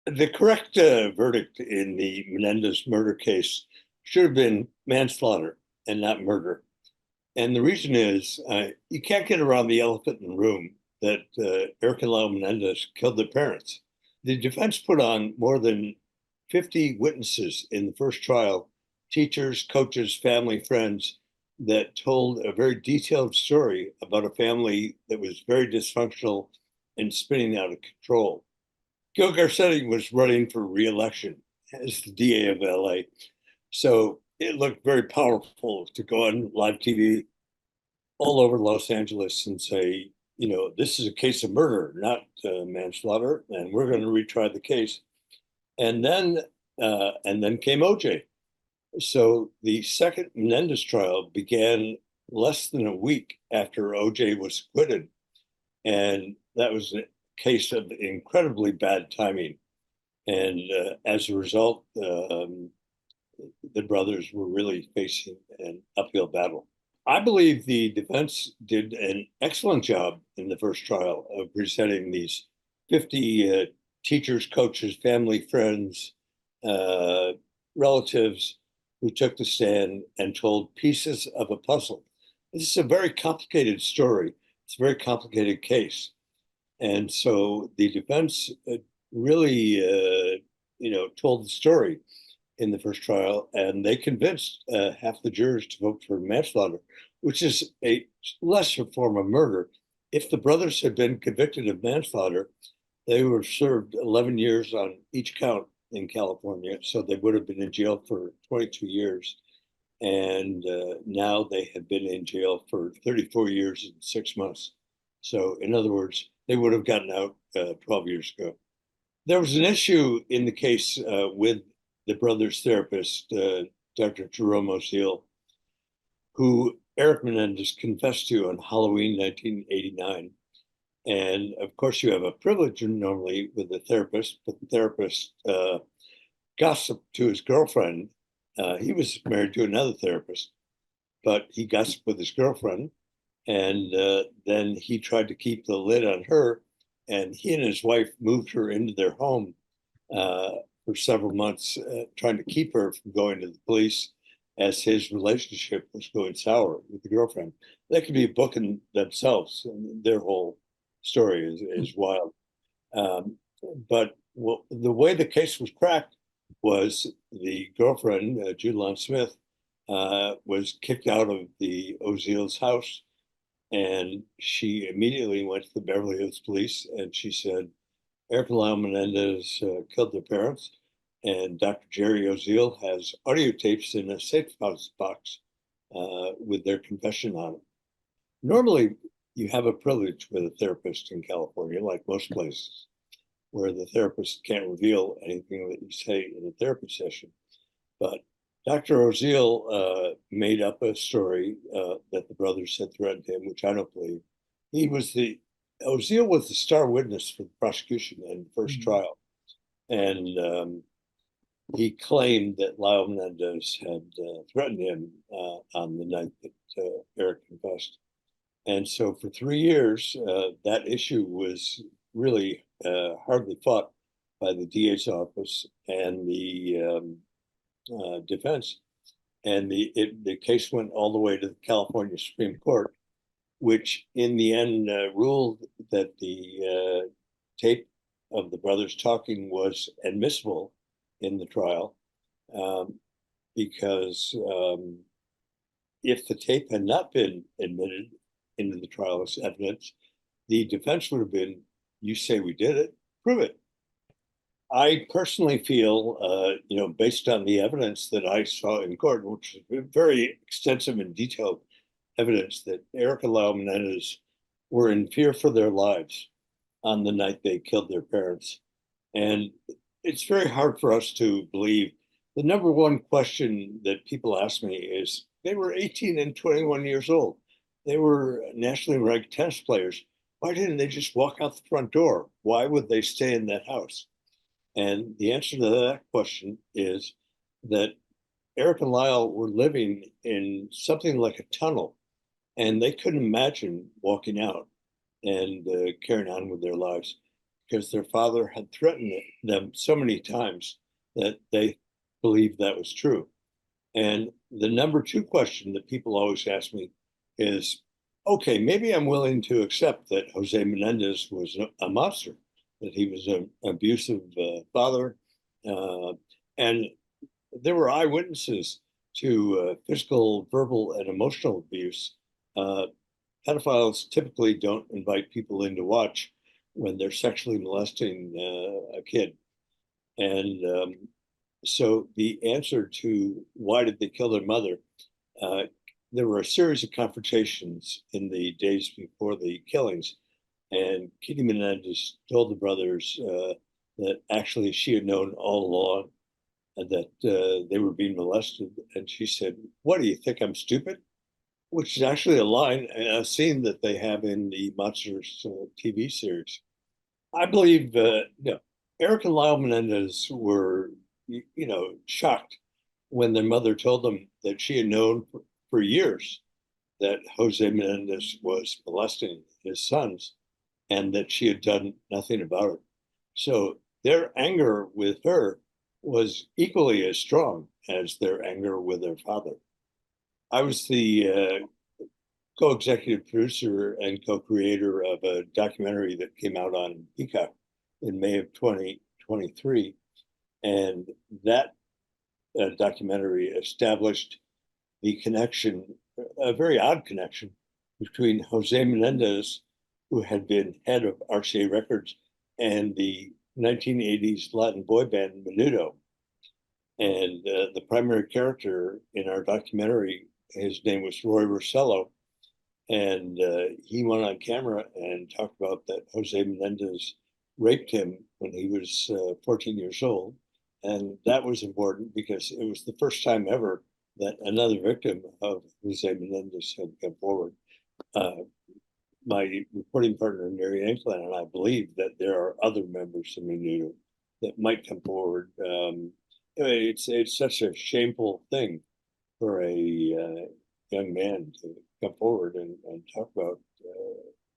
The correct verdict in the Menendez murder case should have been manslaughter and not murder. And the reason is you can't get around the elephant in the room that Erik and Lyle Menendez killed their parents. The defense put on more than 50 witnesses in the first trial, teachers, coaches, family, friends, that told a very detailed story about a family that was very dysfunctional and spinning out of control. Gil Garcetti was running for re-election as the DA of LA. So it looked very powerful to go on live TV all over Los Angeles and say, this is a case of murder, not manslaughter, and we're going to retry the case. And then came OJ. So the second Menendez trial began less than a week after OJ was acquitted, and that was a case of incredibly bad timing. And as a result, the brothers were really facing an uphill battle. I believe the defense did an excellent job in the first trial of presenting these 50 teachers, coaches, family, friends, uh, relatives who took the stand and told pieces of a puzzle. This is a very complicated story. It's a very complicated case. And so the defense really, told the story in the first trial, and they convinced half the jurors to vote for manslaughter, which is a lesser form of murder. If the brothers had been convicted of manslaughter, they would have served 11 years on each count in California, so they would have been in jail for 22 years. And now they have been in jail for 34 years and 6 months. So, in other words, they would have gotten out 12 years ago. There was an issue in the case with the brother's therapist, Dr. Jerome O'Seal, who Erik Menendez confessed to on Halloween 1989. And of course, you have a privilege normally with the therapist, but the therapist gossiped to his girlfriend. He was married to another therapist, but he gossiped with his girlfriend. And then he tried to keep the lid on her. And he and his wife moved her into their home uh, for several months, trying to keep her from going to the police as his relationship was going sour with the girlfriend. That could be a book in themselves. And their whole story is wild. Um, but the way the case was cracked was the girlfriend, Judalyn Smith, was kicked out of the Oziel's house, and she immediately went to the Beverly Hills police and she said, Erik and Lyle Menendez killed their parents, and Dr. Jerry Oziel has audio tapes in a safe house box with their confession on it. Normally, you have a privilege with a therapist in California, like most places, where the therapist can't reveal anything that you say in a therapy session. But Dr. Oziel made up a story that the brothers had threatened him, which I don't believe. He was the Oziel was the star witness for the prosecution in the first trial, and he claimed that Lyle Menendez had threatened him on the night that Erik confessed. And so for 3 years, that issue was really hardly fought by the DA's office and the defense. And the case went all the way to the California Supreme Court, which in the end ruled that the tape of the brothers talking was admissible in the trial, um, because if the tape had not been admitted into the trial as evidence, the defense would have been, you say we did it, prove it. I personally feel, based on the evidence that I saw in court, which is very extensive and detailed evidence, that Erik and Lyle Menendez were in fear for their lives on the night they killed their parents. And it's very hard for us to believe. The number one question that people ask me is they were 18 and 21 years old. They were nationally ranked tennis players. Why didn't they just walk out the front door? Why would they stay in that house? And the answer to that question is that Erik and Lyle were living in something like a tunnel, and they couldn't imagine walking out and carrying on with their lives. because their father had threatened them so many times that they believed that was true. And the number two question that people always ask me is, okay, maybe I'm willing to accept that Jose Menendez was a monster, that he was an abusive father. And there were eyewitnesses to physical, verbal, and emotional abuse. Uh, Pedophiles typically don't invite people in to watch when they're sexually molesting a kid. And so the answer to why did they kill their mother, uh, there were a series of confrontations in the days before the killings. And Kitty Menendez told the brothers that actually she had known all along and that they were being molested. And she said, "What do you think? I'm stupid?" Which is actually a line, a scene that they have in the Monsters TV series. I believe, Erik and Lyle Menendez were, shocked when their mother told them that she had known for years that Jose Menendez was molesting his sons and that she had done nothing about it. So their anger with her was equally as strong as their anger with their father. I was the co-executive producer and co-creator of a documentary that came out on Peacock in May of 2023. And that documentary established the connection, a very odd connection, between Jose Menendez, who had been head of RCA Records, and the 1980s Latin boy band Menudo. And the primary character in our documentary, his name was Roy Rossello, and he went on camera and talked about that Jose Menendez raped him when he was 14 years old. And that was important because it was the first time ever that another victim of Jose Menendez had come forward. My reporting partner, Mary Anklin, and I believe that there are other members of Menudo that might come forward. It's such a shameful thing for a young man to come forward and talk about,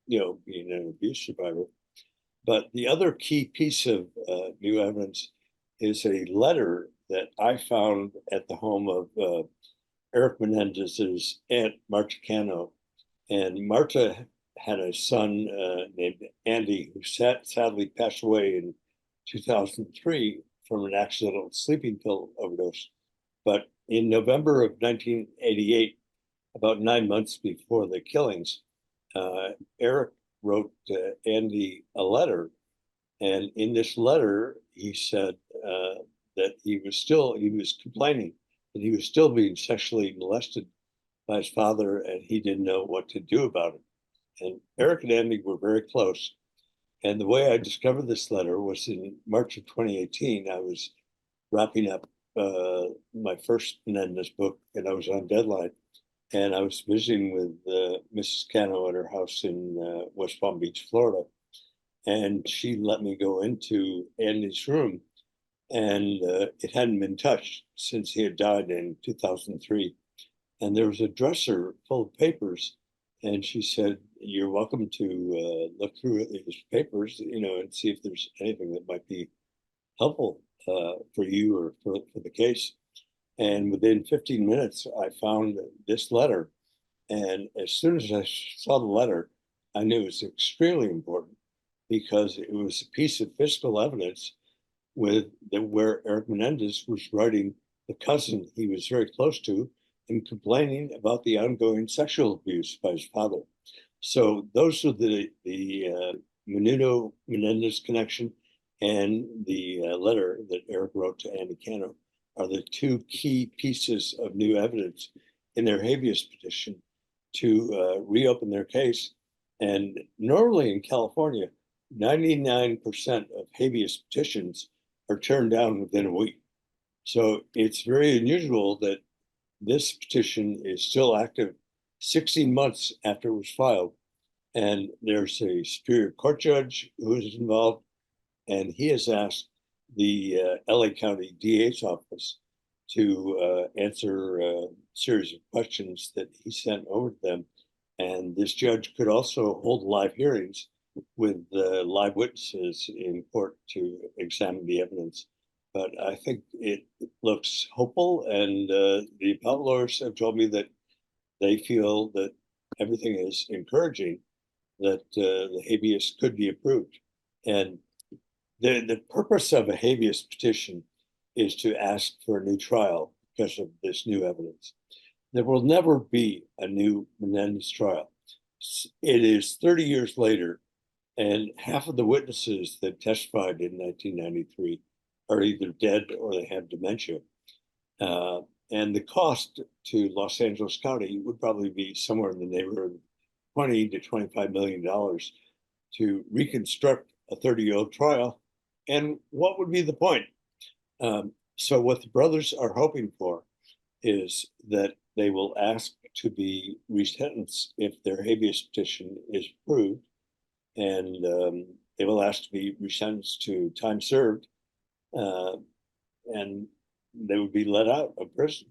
being an abuse survivor. But the other key piece of new evidence is a letter that I found at the home of Erik Menendez's aunt, Marta Cano. And Marta had a son named Andy, who sadly passed away in 2003 from an accidental sleeping pill overdose. But in November of 1988, about 9 months before the killings, Erik wrote Andy a letter. And in this letter, he said that he was complaining that he was still being sexually molested by his father and he didn't know what to do about it. And Erik and Andy were very close. And the way I discovered this letter was in March of 2018. I was wrapping up my first Menendez book and I was on deadline. And I was visiting with Mrs. Cano at her house in West Palm Beach, Florida. And she let me go into Andy's room and it hadn't been touched since he had died in 2003. And there was a dresser full of papers. And she said, "You're welcome to look through these papers, and see if there's anything that might be helpful for you or for the case." And within 15 minutes, I found this letter. And as soon as I saw the letter, I knew it was extremely important because it was a piece of physical evidence where Erik Menendez was writing the cousin he was very close to and complaining about the ongoing sexual abuse by his father. So those are the Menudo Menendez connection and the letter that Erik wrote to Andy Cano are the two key pieces of new evidence in their habeas petition to reopen their case. And normally in California, 99% of habeas petitions are turned down within a week. So it's very unusual that this petition is still active 16 months after it was filed. And there's a Superior Court judge who is involved, and he has asked the LA County DA's office to answer a series of questions that he sent over to them. And this judge could also hold live hearings with live witnesses in court to examine the evidence. But I think it looks hopeful, and the appellate lawyers have told me that they feel that everything is encouraging that the habeas could be approved. And the purpose of a habeas petition is to ask for a new trial because of this new evidence. There will never be a new Menendez trial. It is 30 years later, and half of the witnesses that testified in 1993 are either dead or they have dementia. And the cost to Los Angeles County would probably be somewhere in the neighborhood of 20 to $25 million to reconstruct a 30-year-old trial. And what would be the point? So what the brothers are hoping for is that they will ask to be resentenced if their habeas petition is approved, and they will ask to be resentenced to time served, and they would be let out of prison.